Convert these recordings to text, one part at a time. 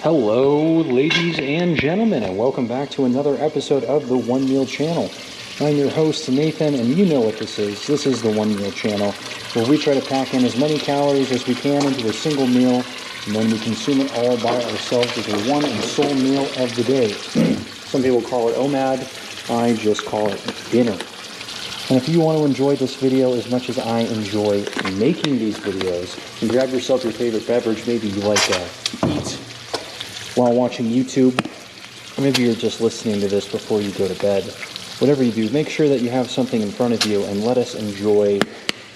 Hello, ladies and gentlemen, and welcome back to another episode of the One Meal Channel. I'm your host, Nathan, and you know what this is. This is the One Meal Channel, where we try to pack in as many calories as we can into a single meal, and then we consume it all by ourselves as a one and sole meal of the day. Some people call it OMAD, I just call it dinner. And if you want to enjoy this video as much as I enjoy making these videos, and grab yourself your favorite beverage, maybe you like to eat while watching YouTube, or maybe you're just listening to this before you go to bed. Whatever you do, make sure that you have something in front of you and let us enjoy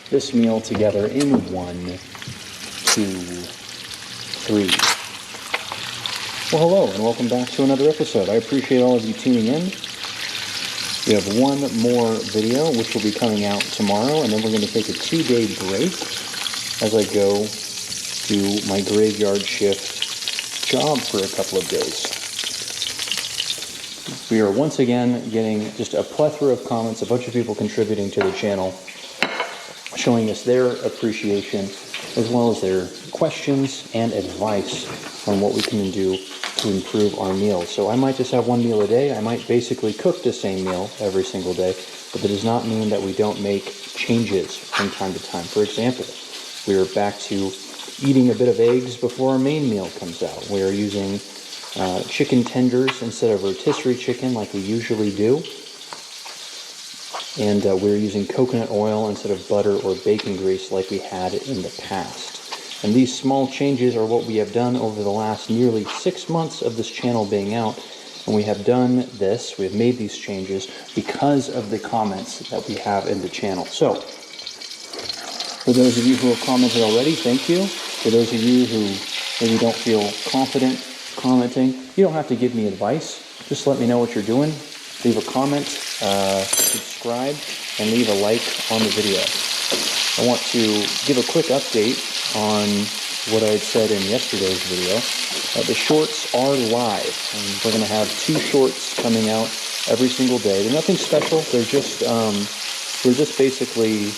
this meal together in 1, 2, 3. Well, hello, and welcome back to another episode. I appreciate all of you tuning in. We have one more video, which will be coming out tomorrow, and then we're going to take a 2-day break as I go to my graveyard shift job for a couple of days. We are once again getting just a plethora of comments, a bunch of people contributing to the channel, showing us their appreciation as well as their questions and advice on what we can do to improve our meals. So I might just have one meal a day. I might basically cook the same meal every single day, but that does not mean that we don't make changes from time to time. For example, we are back to eating a bit of eggs before our main meal comes out. We are using chicken tenders instead of rotisserie chicken like we usually do. And we're using coconut oil instead of butter or bacon grease like we had in the past. And these small changes are what we have done over the last nearly 6 months of this channel being out. And we have done this, we have made these changes because of the comments that we have in the channel. So, for those of you who have commented already, thank you. For those of you who maybe don't feel confident commenting, you don't have to give me advice. Just let me know what you're doing. Leave a comment, subscribe, and leave a like on the video. I want to give a quick update on what I had said in yesterday's video. The shorts are live, and we're going to have 2 shorts coming out every single day. They're nothing special. They're just basically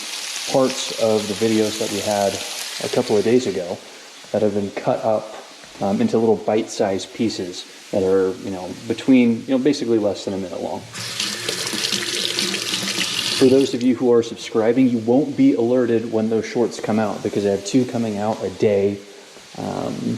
parts of the videos that we had a couple of days ago that have been cut up into little bite-sized pieces that are, between, basically less than a minute long. For those of you who are subscribing, you won't be alerted when those shorts come out because I have 2 coming out a day,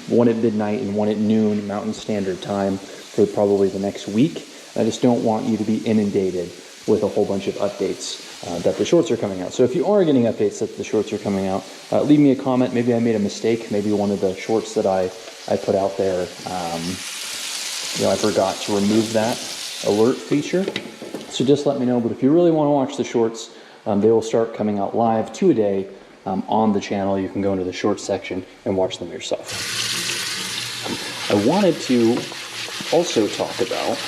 one at midnight and one at noon Mountain Standard Time for probably the next week. I just don't want you to be inundated with a whole bunch of updates that the shorts are coming out. So if you are getting updates that the shorts are coming out, leave me a comment. Maybe I made a mistake. Maybe one of the shorts that I put out there, I forgot to remove that alert feature. So just let me know. But if you really want to watch the shorts, they will start coming out live 2 a day on the channel. You can go into the shorts section and watch them yourself. I wanted to also talk about,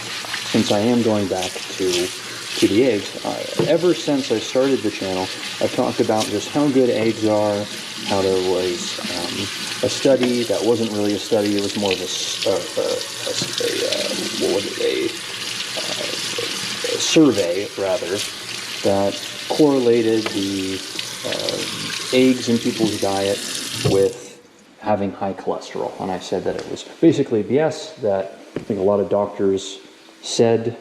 since I am going back to the eggs, ever since I started the channel, I've talked about just how good eggs are, how there was a study that wasn't really a study, it was more of a survey, rather, that correlated the eggs in people's diet with having high cholesterol. And I said that it was basically BS, that I think a lot of doctors said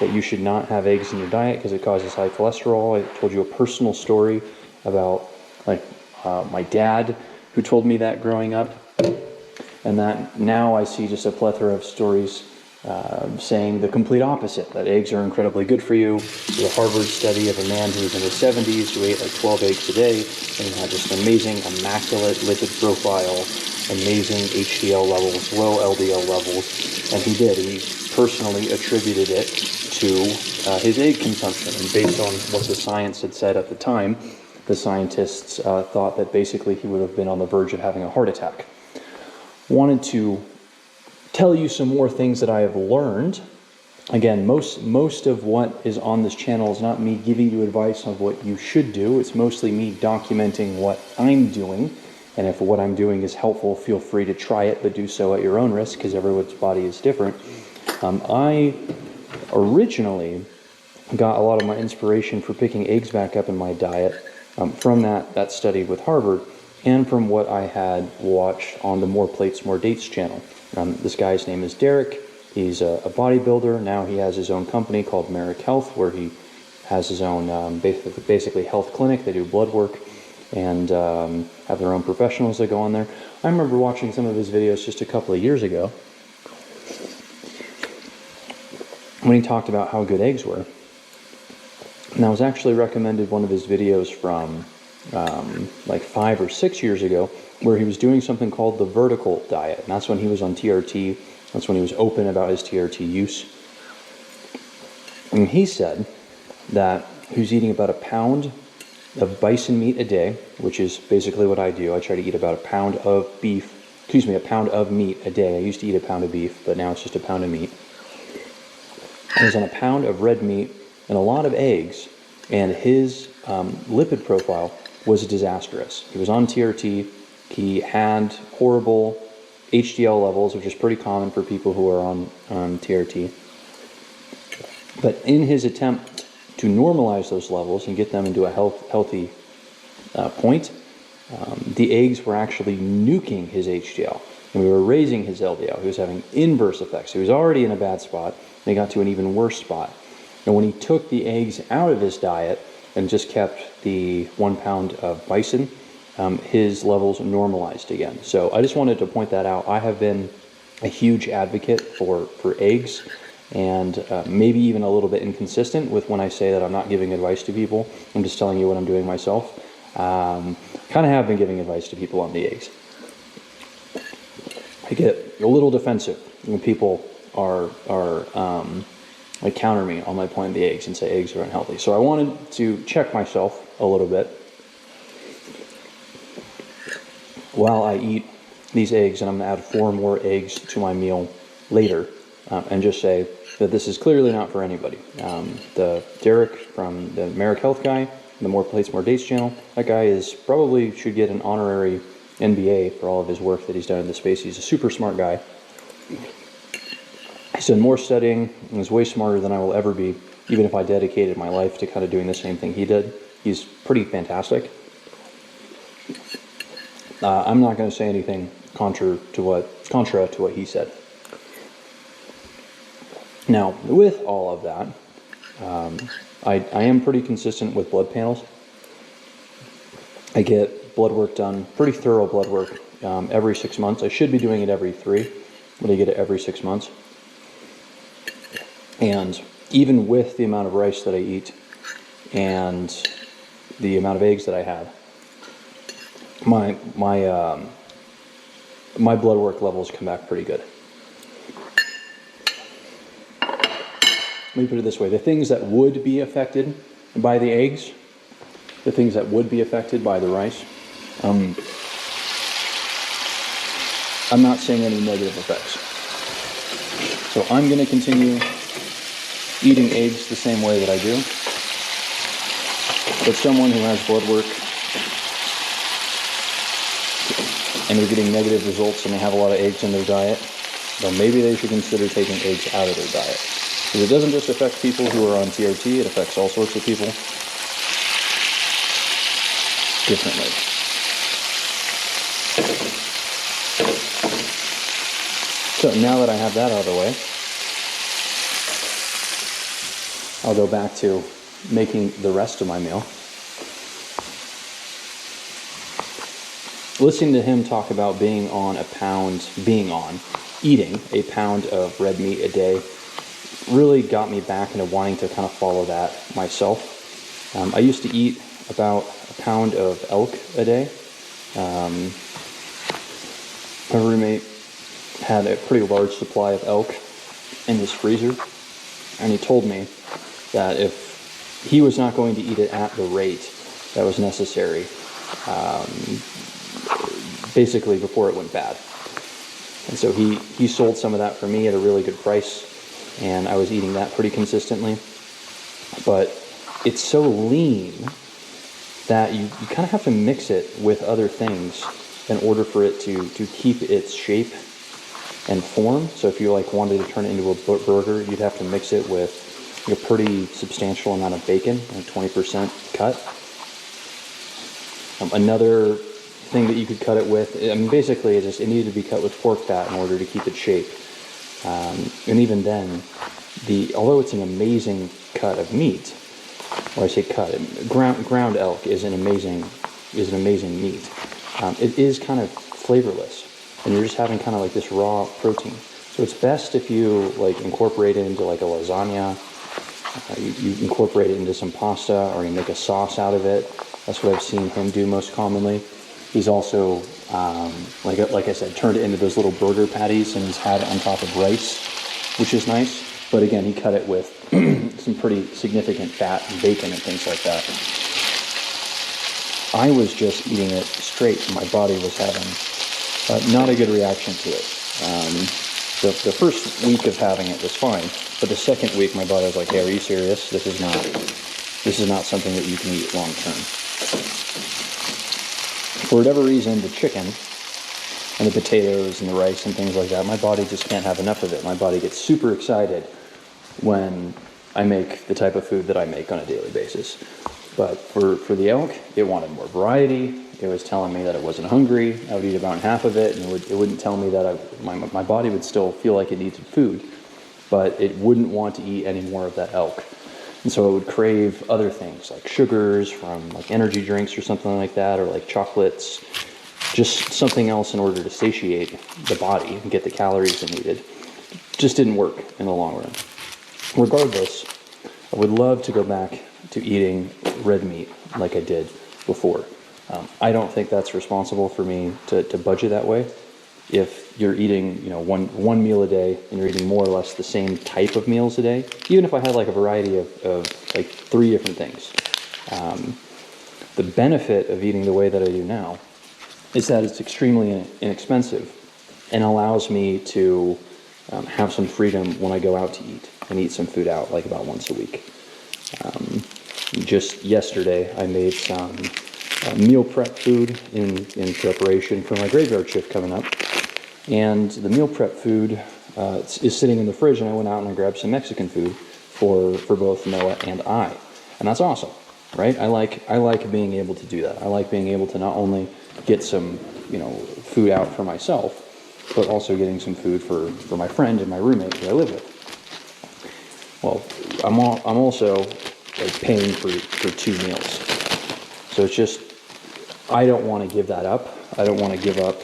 that you should not have eggs in your diet because it causes high cholesterol. I told you a personal story about my dad who told me that growing up, and that now I see just a plethora of stories saying the complete opposite, that eggs are incredibly good for you. There's a Harvard study of a man who was in his 70s who ate like 12 eggs a day and had just an amazing, immaculate lipid profile, amazing HDL levels, low LDL levels, and he did. He personally attributed it to his egg consumption, and based on what the science had said at the time, the scientists thought that basically he would have been on the verge of having a heart attack. Wanted to tell you some more things that I have learned. Again, most of what is on this channel is not me giving you advice on what you should do. It's mostly me documenting what I'm doing, and if what I'm doing is helpful, feel free to try it, but do so at your own risk because everyone's body is different. I originally got a lot of my inspiration for picking eggs back up in my diet from that study with Harvard, and from what I had watched on the More Plates, More Dates channel. This guy's name is Derek. He's a bodybuilder. Now he has his own company called Merrick Health, where he has his own basically health clinic. They do blood work and have their own professionals that go on there. I remember watching some of his videos just a couple of years ago when he talked about how good eggs were. And I was actually recommended one of his videos from like 5 or 6 years ago, where he was doing something called the vertical diet. And that's when he was on TRT. That's when he was open about his TRT use. And he said that he was eating about a pound of bison meat a day, which is basically what I do. I try to eat about a pound of meat a day. I used to eat a pound of beef, but now it's just a pound of meat. He was on a pound of red meat and a lot of eggs, and his lipid profile was disastrous. He was on TRT. He had horrible HDL levels, which is pretty common for people who are on TRT. But in his attempt to normalize those levels and get them into a healthy point, the eggs were actually nuking his HDL, and we were raising his LDL. He was having inverse effects. He was already in a bad spot, and he got to an even worse spot. And when he took the eggs out of his diet and just kept the 1 pound of bison, his levels normalized again. So I just wanted to point that out. I have been a huge advocate for eggs, and maybe even a little bit inconsistent with when I say that I'm not giving advice to people. I'm just telling you what I'm doing myself. Kind of have been giving advice to people on the eggs. I get a little defensive when people are like counter me on my point of the eggs and say eggs are unhealthy. So I wanted to check myself a little bit while I eat these eggs, and I'm going to add 4 more eggs to my meal later, and just say that this is clearly not for anybody. The Derek from the Merrick Health guy, the More Plates, More Dates channel, that guy probably should get an honorary MBA for all of his work that he's done in the space. He's a super smart guy. He's done more studying and is way smarter than I will ever be, even if I dedicated my life to kind of doing the same thing he did. He's pretty fantastic. I'm not going to say anything contra to what he said. Now, with all of that, I am pretty consistent with blood panels. I get blood work done, pretty thorough blood work, every 6 months. I should be doing it every 3, but I get it every 6 months. And even with the amount of rice that I eat and the amount of eggs that I have, my blood work levels come back pretty good. Let me put it this way: the things that would be affected by the eggs, the things that would be affected by the rice, I'm not seeing any negative effects. So I'm going to continue eating eggs the same way that I do. But someone who has blood work and they're getting negative results and they have a lot of eggs in their diet, well, maybe they should consider taking eggs out of their diet. Because it doesn't just affect people who are on TRT, it affects all sorts of people differently. So now that I have that out of the way, I'll go back to making the rest of my meal. Listening to him talk about eating a pound of red meat a day really got me back into wanting to kind of follow that myself. I used to eat about a pound of elk a day. My roommate had a pretty large supply of elk in his freezer, and he told me that if he was not going to eat it at the rate that was necessary, basically before it went bad. And so he sold some of that for me at a really good price, and I was eating that pretty consistently. But it's so lean that you kind of have to mix it with other things in order for it to keep its shape and form. So if you wanted to turn it into a burger, you'd have to mix it with a pretty substantial amount of bacon, like 20% cut. Another thing that you could cut it with. I mean, basically, it needed to be cut with pork fat in order to keep its shape. And even then, although it's an amazing cut of meat, or I say cut, ground elk is an amazing meat. It is kind of flavorless, and you're just having kind of like this raw protein. So it's best if you like incorporate it into like a lasagna. You incorporate it into some pasta, or you make a sauce out of it. That's what I've seen him do most commonly. He's also, like I said, turned it into those little burger patties, and he's had it on top of rice, which is nice. But again, he cut it with some pretty significant fat and bacon and things like that. I was just eating it straight, and my body was having not a good reaction to it. The first week of having it was fine, but the second week my body was like, "Hey, are you serious? This is not something that you can eat long term." For whatever reason, the chicken and the potatoes and the rice and things like that, my body just can't have enough of it. My body gets super excited when I make the type of food that I make on a daily basis. But for the elk, it wanted more variety. It was telling me that it wasn't hungry. I would eat about half of it, and it wouldn't tell me that my body would still feel like it needed food, but it wouldn't want to eat any more of that elk. And so it would crave other things like sugars from like energy drinks or something like that, or like chocolates, just something else in order to satiate the body and get the calories it needed. Just didn't work in the long run. Regardless, I would love to go back to eating red meat like I did before. I don't think that's responsible for me to budget that way. If you're eating, one meal a day, and you're eating more or less the same type of meals a day, even if I had like a variety of like 3 different things, the benefit of eating the way that I do now is that it's extremely inexpensive and allows me to have some freedom when I go out to eat and eat some food out, like about once a week. Just yesterday, I made some meal prep food in preparation for my graveyard shift coming up. And the meal prep food is sitting in the fridge, and I went out and I grabbed some Mexican food for both Noah and I. And that's awesome, right? I like being able to do that. I like being able to not only get some, food out for myself, but also getting some food for my friend and my roommate who I live with. Well, I'm also like paying for 2 meals. So it's just, I don't want to give that up. I don't want to give up,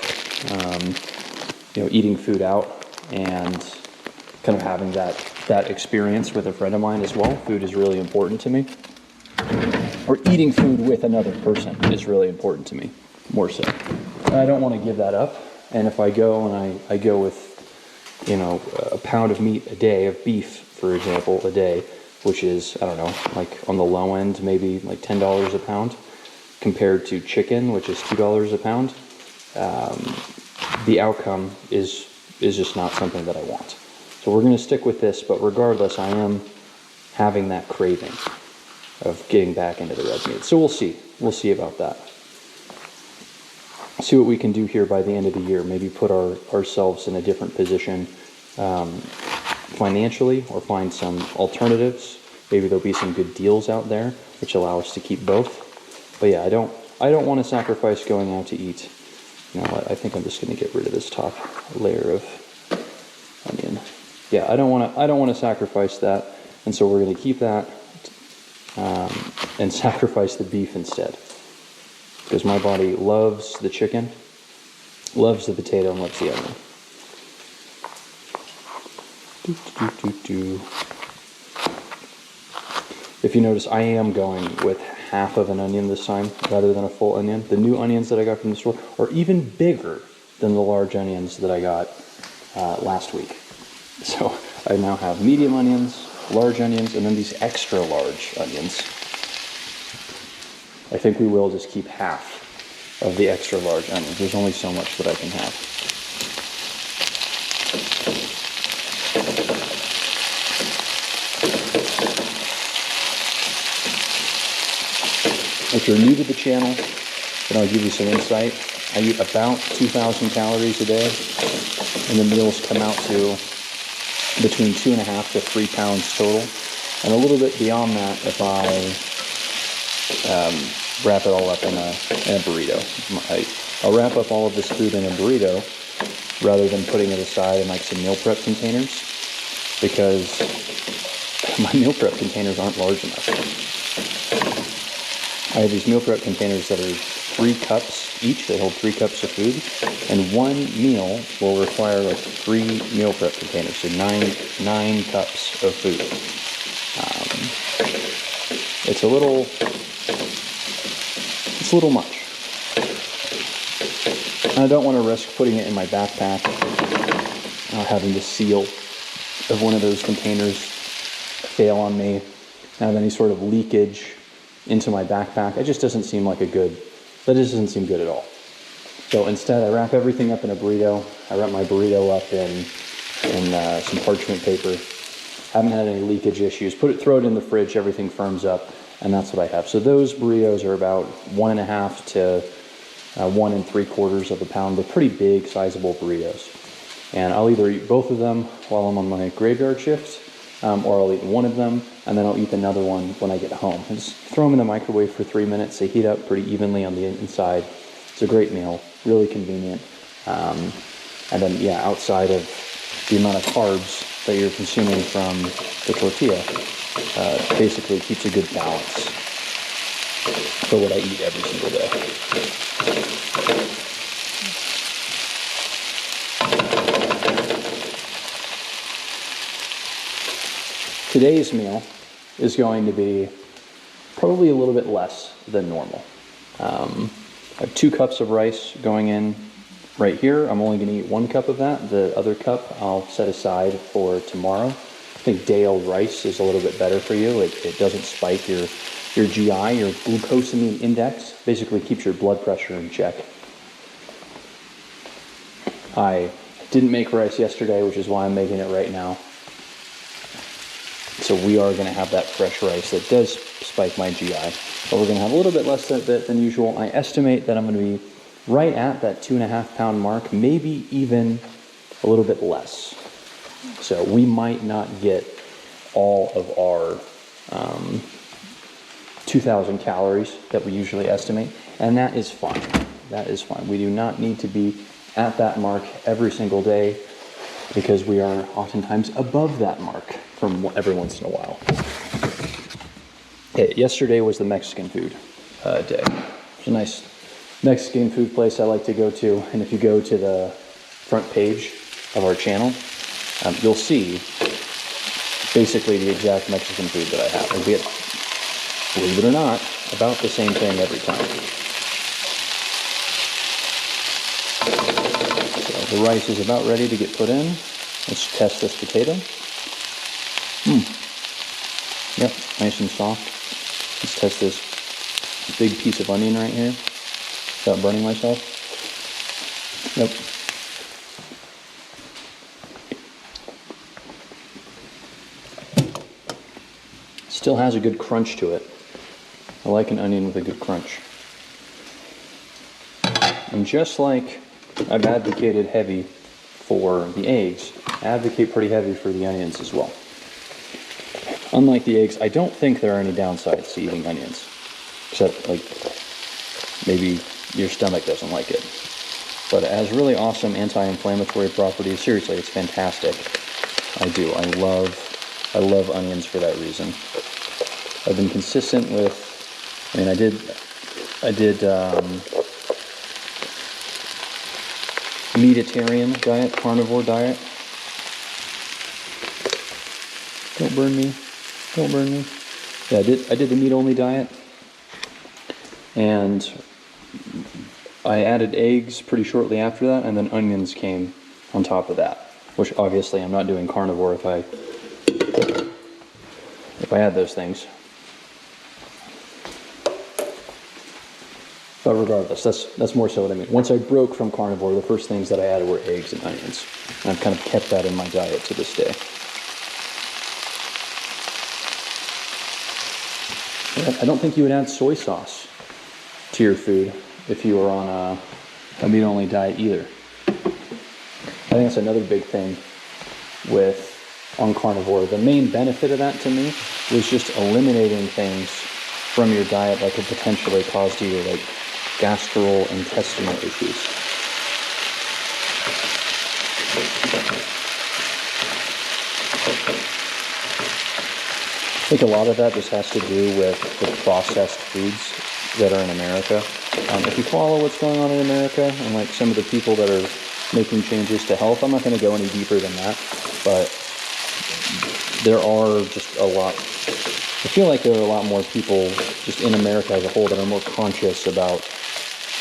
eating food out and kind of having that experience with a friend of mine as well. Food is really important to me. Or eating food with another person is really important to me, more so. And I don't want to give that up. And if I go and I go with, a pound of meat a day, of beef, for example, a day, which is, I don't know, like on the low end, maybe like $10 a pound, compared to chicken, which is $2 a pound, the outcome is just not something that I want. So we're going to stick with this, but regardless, I am having that craving of getting back into the red meat. So we'll see. We'll see about that. See what we can do here by the end of the year. Maybe put ourselves in a different position financially, or find some alternatives. Maybe there'll be some good deals out there which allow us to keep both. But yeah, I don't want to sacrifice going out to eat. I think I'm just going to get rid of this top layer of onion. Yeah, I don't want to sacrifice that, and so we're going to keep that and sacrifice the beef instead, because my body loves the chicken, loves the potato, and loves the onion. If you notice, I am going with half of an onion this time rather than a full onion. The new onions that I got from the store are even bigger than the large onions that I got last week. So I now have medium onions, large onions, and then these extra large onions. I think we will just keep half of the extra large onions. There's only so much that I can have. If you're new to the channel, then I'll give you some insight. I eat about 2,000 calories a day, and the meals come out to between 2.5 to 3 pounds total, and a little bit beyond that if I wrap it all up in a burrito. I'll wrap up all of this food in a burrito rather than putting it aside in like some meal prep containers, because my meal prep containers aren't large enough. I have these meal prep containers that are 3 cups each. They hold 3 cups of food, and one meal will require like 3 meal prep containers, so nine cups of food. It's a little much. I don't want to risk putting it in my backpack, having the seal of one of those containers fail on me, have any sort of leakage into my backpack. It just doesn't seem like that just doesn't seem good at all. So instead, I wrap everything up in a burrito. I wrap my burrito up in some parchment paper. Haven't had any leakage issues. Throw it in the fridge, everything firms up, and that's what I have. So those burritos are about 1.5 to 1 3/4 of a pound. They're pretty big, sizable burritos. And I'll either eat both of them while I'm on my graveyard shift, or I'll eat one of them, and then I'll eat another one when I get home. I just throw them in the microwave for 3 minutes. They heat up pretty evenly on the inside. It's a great meal, really convenient. And then, yeah, outside of the amount of carbs that you're consuming from the tortilla, basically keeps a good balance for what I eat every single day. Today's meal is going to be probably a little bit less than normal. I have 2 cups of rice going in right here. I'm only going to eat 1 cup of that. The other cup I'll set aside for tomorrow. I think day-old rice is a little bit better for you. It doesn't spike your GI, your glucosamine index. Basically keeps your blood pressure in check. I didn't make rice yesterday, which is why I'm making it right now. So we are going to have that fresh rice that does spike my GI, but we're going to have a little bit less than usual. I estimate that I'm going to be right at that 2.5 pound mark, maybe even a little bit less. So we might not get all of our 2,000 calories that we usually estimate, and that is fine. That is fine. We do not need to be at that mark every single day, because we are oftentimes above that mark from every once in a while. Hey, yesterday was the Mexican food day. It's a nice Mexican food place I like to go to, and if you go to the front page of our channel, you'll see basically the exact Mexican food that I have. And we get, believe it or not, about the same thing every time. The rice is about ready to get put in. Let's test this potato. Yep, nice and soft. Let's test this big piece of onion right here without burning myself. Yep. Still has a good crunch to it. I like an onion with a good crunch. And just like I've advocated heavy for the eggs, I advocate pretty heavy for the onions as well. Unlike the eggs, I don't think there are any downsides to eating onions, except like maybe your stomach doesn't like it. But it has really awesome anti-inflammatory properties. Seriously, it's fantastic. I do. I love onions for that reason. I've been consistent with, I did meatitarian diet, carnivore diet. Don't burn me. Don't burn me. Yeah, I did the meat-only diet, and I added eggs pretty shortly after that, and then onions came on top of that, which obviously I'm not doing carnivore if I add those things. But regardless, that's more so what I mean. Once I broke from carnivore, the first things that I added were eggs and onions. And I've kind of kept that in my diet to this day. I don't think you would add soy sauce to your food if you were on a meat-only diet either. I think that's another big thing on carnivore. The main benefit of that to me was just eliminating things from your diet that could potentially cause you to gastrointestinal issues. I think a lot of that just has to do with the processed foods that are in America. If you follow what's going on in America and like some of the people that are making changes to health, I'm not going to go any deeper than that, but there are just a lot. I feel like there are a lot more people just in America as a whole that are more conscious about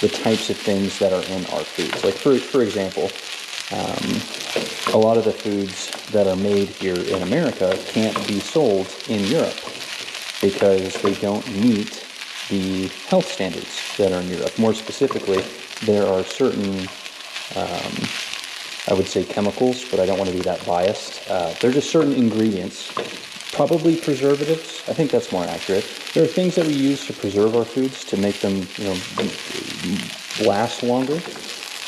the types of things that are in our foods. Like for example, a lot of the foods that are made here in America can't be sold in Europe because they don't meet the health standards that are in Europe. More specifically, there are certain, I would say chemicals, but I don't want to be that biased. They're just certain ingredients, probably preservatives. I think that's more accurate. There are things that we use to preserve our foods to make them, last longer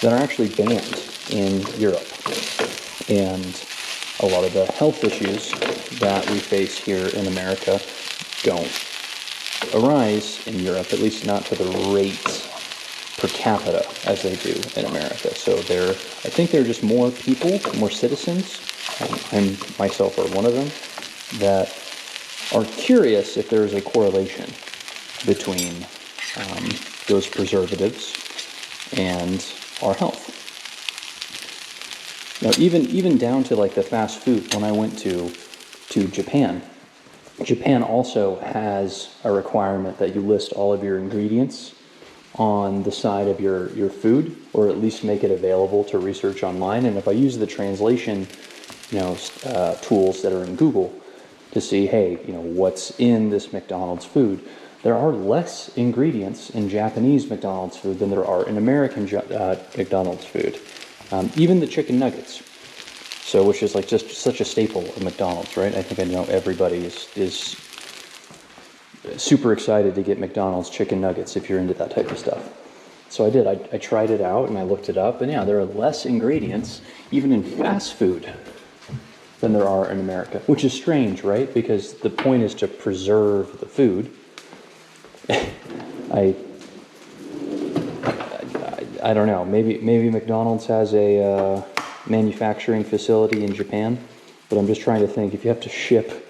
that are actually banned in Europe. And a lot of the health issues that we face here in America don't arise in Europe, at least not to the rate per capita as they do in America. So I think there are just more people, more citizens, and myself are one of them, that are curious if there's a correlation between those preservatives and our health. Now, even down to like the fast food, when I went to Japan, Japan also has a requirement that you list all of your ingredients on the side of your food, or at least make it available to research online. And if I use the translation, tools that are in Google to see, hey, what's in this McDonald's food, there are less ingredients in Japanese McDonald's food than there are in American McDonald's food. Even the chicken nuggets, which is like just such a staple of McDonald's, right? I think I know everybody is super excited to get McDonald's chicken nuggets if you're into that type of stuff. So I did. I tried it out and I looked it up, and yeah, there are less ingredients even in fast food than there are in America, which is strange, right? Because the point is to preserve the food. I don't know. Maybe McDonald's has a manufacturing facility in Japan, but I'm just trying to think, if you have to ship,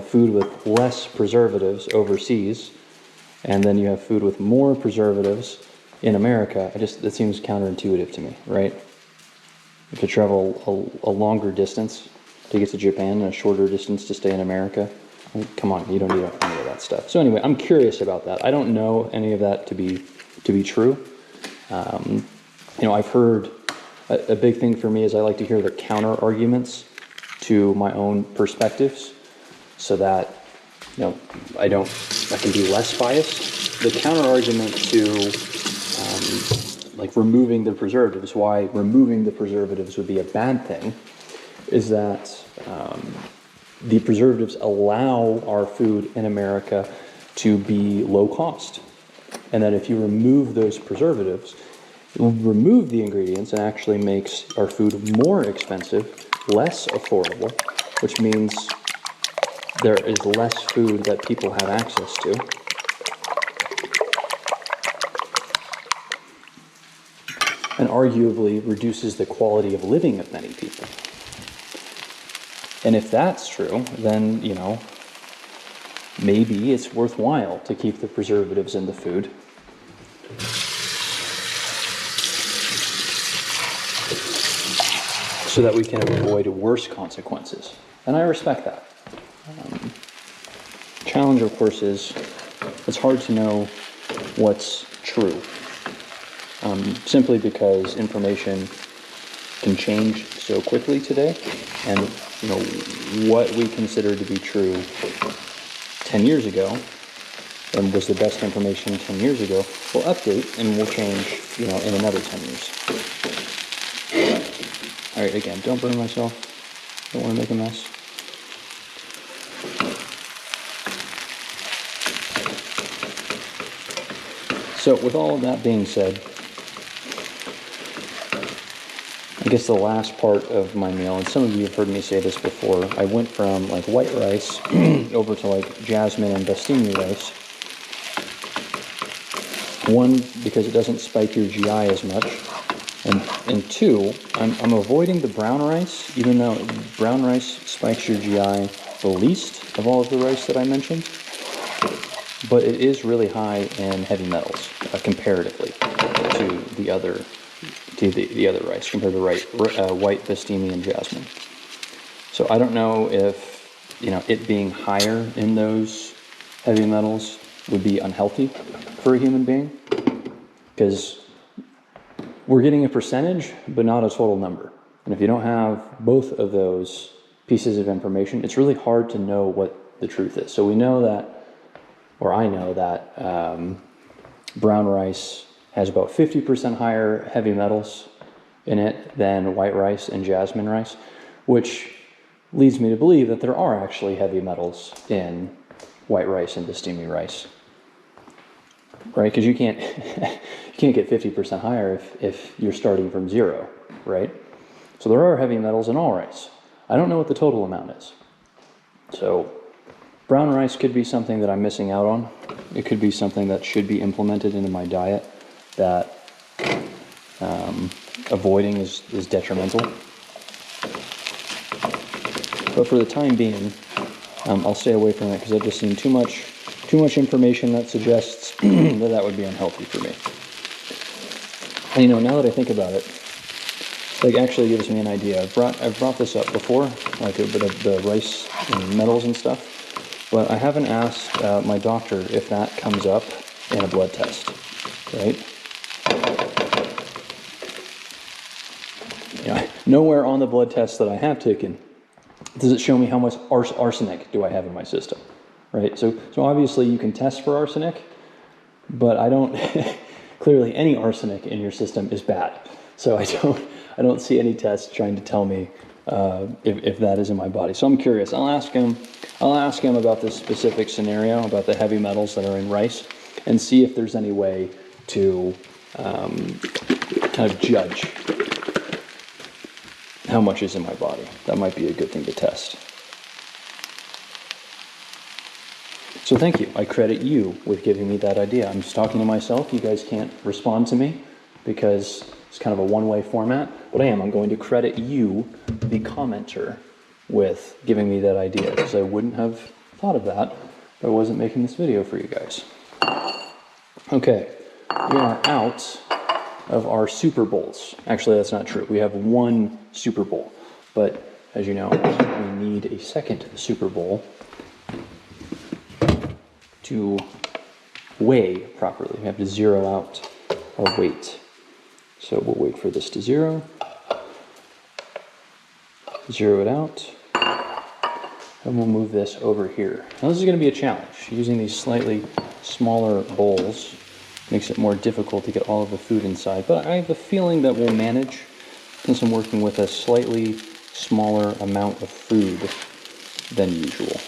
food with less preservatives overseas, and then you have food with more preservatives in America, that seems counterintuitive to me, right? You could travel a longer distance to get to Japan and a shorter distance to stay in America. Come on, you don't need any of that stuff. So anyway, I'm curious about that. I don't know any of that to be true. I've heard a big thing for me is I like to hear the counter arguments to my own perspectives, so that I can be less biased. The counter argument to removing the preservatives, why removing the preservatives would be a bad thing, is that the preservatives allow our food in America to be low cost. And that if you remove those preservatives, it will remove the ingredients and actually makes our food more expensive, less affordable, which means there is less food that people have access to. And arguably reduces the quality of living of many people. And if that's true, then, maybe it's worthwhile to keep the preservatives in the food. So that we can avoid worse consequences. And I respect that. Challenge, of course, is it's hard to know what's true. Simply because information can change so quickly today, and what we consider to be true 10 years ago and was the best information 10 years ago will update and will change in another 10 years. All right, again, don't burn myself. Don't want to make a mess. So with all of that being said, I guess the last part of my meal, and some of you have heard me say this before, I went from white rice over to jasmine and bastini rice. One, because it doesn't spike your GI as much, and two, I'm avoiding the brown rice, even though brown rice spikes your GI the least of all of the rice that I mentioned, but it is really high in heavy metals comparatively to the other rice, compared to white, Bastimi, and jasmine. So I don't know if it being higher in those heavy metals would be unhealthy for a human being, because we're getting a percentage, but not a total number. And if you don't have both of those pieces of information, it's really hard to know what the truth is. So we know that, or I know that brown rice has about 50% higher heavy metals in it than white rice and jasmine rice, which leads me to believe that there are actually heavy metals in white rice and Bastimi rice, right? Because you can't get 50% higher if you're starting from zero, right? So there are heavy metals in all rice. I don't know what the total amount is. So brown rice could be something that I'm missing out on. It could be something that should be implemented into my diet that avoiding is detrimental. But for the time being, I'll stay away from it because I've just seen too much information that suggests that would be unhealthy for me. And now that I think about it, actually gives me an idea. I've brought this up before, like a bit of the rice and metals and stuff, but I haven't asked my doctor if that comes up in a blood test, right? Nowhere on the blood test that I have taken does it show me how much arsenic do I have in my system, right? So obviously you can test for arsenic, but I don't. Clearly, any arsenic in your system is bad. So I don't see any tests trying to tell me if that is in my body. So I'm curious. I'll ask him about this specific scenario about the heavy metals that are in rice, and see if there's any way to kind of judge how much is in my body. That might be a good thing to test. So thank you. I credit you with giving me that idea. I'm just talking to myself. You guys can't respond to me because it's kind of a one-way format, but I'm going to credit you, the commenter, with giving me that idea, because I wouldn't have thought of that if I wasn't making this video for you guys. Okay, we are out of our Super Bowls. Actually, that's not true. We have one Super Bowl, but as you know, we need a second Super Bowl to weigh properly. We have to zero out our weight. So we'll wait for this to zero it out, and we'll move this over here. Now this is going to be a challenge. Using these slightly smaller bowls makes it more difficult to get all of the food inside, but I have a feeling that we'll manage since I'm working with a slightly smaller amount of food than usual.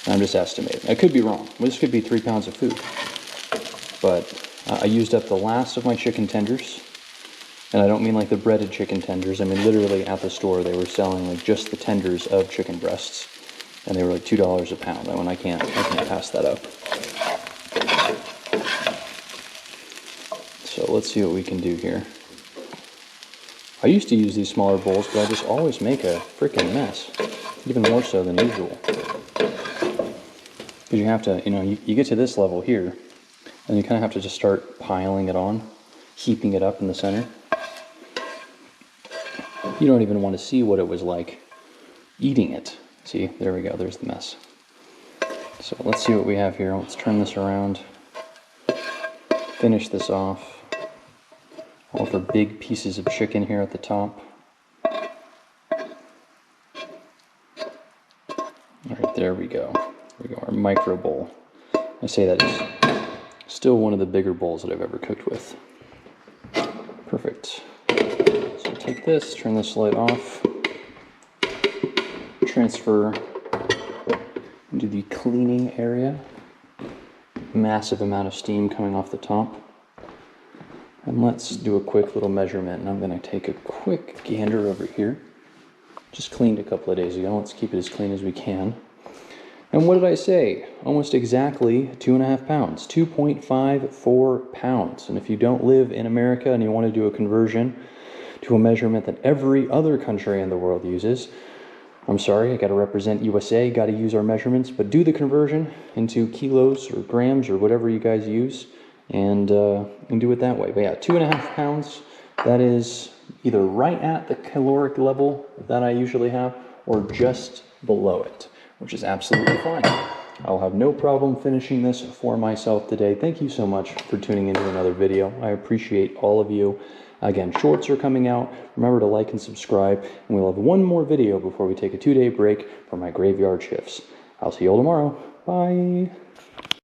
I'm just estimating. I could be wrong. This could be 3 pounds of food. But I used up the last of my chicken tenders. And I don't mean like the breaded chicken tenders. I mean literally at the store they were selling like just the tenders of chicken breasts. And they were like $2 a pound. I can't pass that up. So let's see what we can do here. I used to use these smaller bowls, but I just always make a freaking mess. Even more so than usual. Because you have to, you get to this level here, and you kind of have to just start piling it on, heaping it up in the center. You don't even want to see what it was like eating it. See, there we go, there's the mess. So let's see what we have here. Let's turn this around, finish this off. All for big pieces of chicken here at the top. All right, there we go. There we go, our micro bowl. I say that is still one of the bigger bowls that I've ever cooked with. Perfect. So take this, turn this light off, transfer into the cleaning area. Massive amount of steam coming off the top. And let's do a quick little measurement, and I'm going to take a quick gander over here. Just cleaned a couple of days ago. Let's keep it as clean as we can. And what did I say? Almost exactly 2.5 pounds, 2.54 pounds. And if you don't live in America and you want to do a conversion to a measurement that every other country in the world uses, I'm sorry, I got to represent USA, got to use our measurements, but do the conversion into kilos or grams or whatever you guys use, and do it that way. But yeah, 2.5 pounds, that is either right at the caloric level that I usually have or just below it, which is absolutely fine. I'll have no problem finishing this for myself today. Thank you so much for tuning into another video. I appreciate all of you. Again, shorts are coming out. Remember to like and subscribe, and we'll have one more video before we take a 2-day break for my graveyard shifts. I'll see you all tomorrow. Bye.